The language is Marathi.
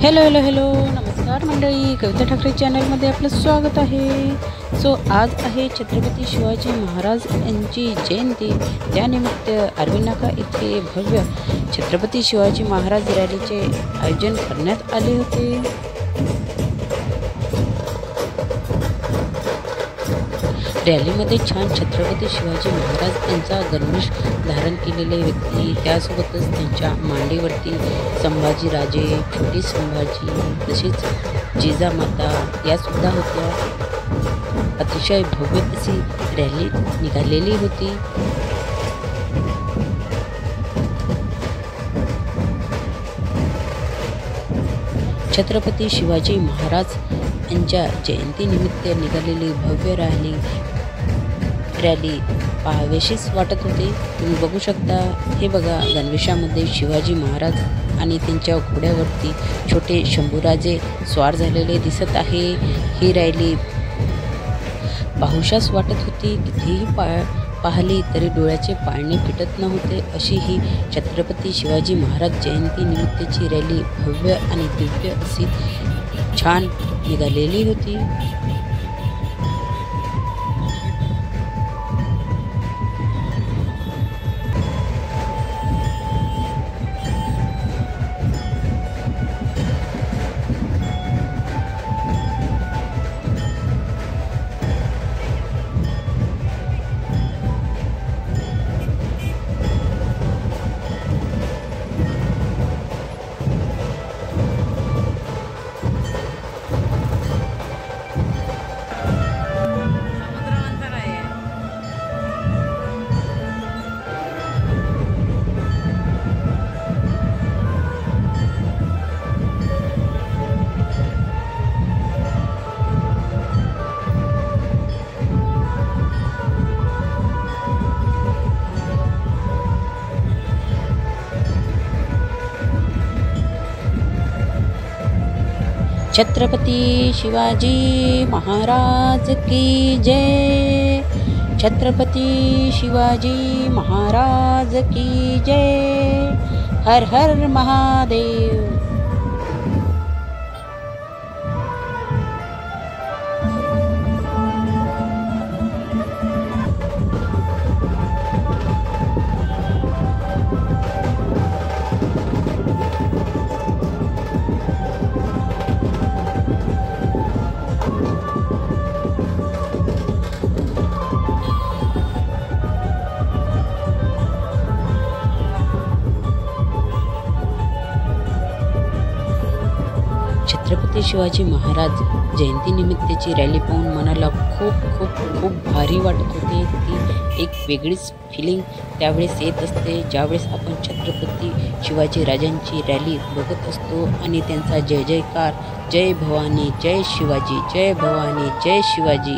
हेलो हेलो हेलो नमस्कार मंडळी, कविता ठाकरे चॅनलमध्ये आपलं स्वागत आहे। आज आहे छत्रपती शिवाजी महाराज यांची जयंती। त्यानिमित्त आर्वीनाका येथे भव्य छत्रपती शिवाजी महाराज रॅलीचे आयोजन करण्यात आले होते। रॅलीमध्ये छान छत्रपती शिवाजी महाराज यांचा गणवेश धारण केलेले व्यक्ती, त्यासोबतच त्यांच्या मांडीवरती संभाजी राजे, छोटे संभाजी तसेच जिजामाता यासुद्धा होत्या। अतिशय भव्य अशी रॅली निघालेली होती। छत्रपती शिवाजी महाराज यांच्या जयंतीनिमित्त निघालेली भव्य रॅली पाहावीशीच वाटत होती। तुम्ही बघू शकता, हे बघा, गणवेशामध्ये शिवाजी महाराज आणि त्यांच्या घोड्यावरती छोटे शंभूराजे स्वार झालेले दिसत आहे। ही रॅली पाहुशाच वाटत होती। कितीही पाहिली तरी डोळ्याचे पारणे फिटत नव्हते, अशी ही छत्रपती शिवाजी महाराज जयंती निमित्तची रॅली भव्य आणि दिव्य अशी छान निघालेली होती। छत्रपती शिवाजी महाराज की जय। छत्रपती शिवाजी महाराज की जय। हर हर महादेव। छत्रपती शिवाजी महाराज जयंतीनिमित्तची रॅली पाहून मनाला खूप खूप खूप भारी वाटत होते। ती एक वेगळीच फिलिंग त्यावेळेस येत असते, ज्यावेळेस आपण छत्रपती शिवाजी राजांची रॅली बघत असतो आणि त्यांचा जय जयकार, जय भवानी जय शिवाजी, जय भवानी जय शिवाजी।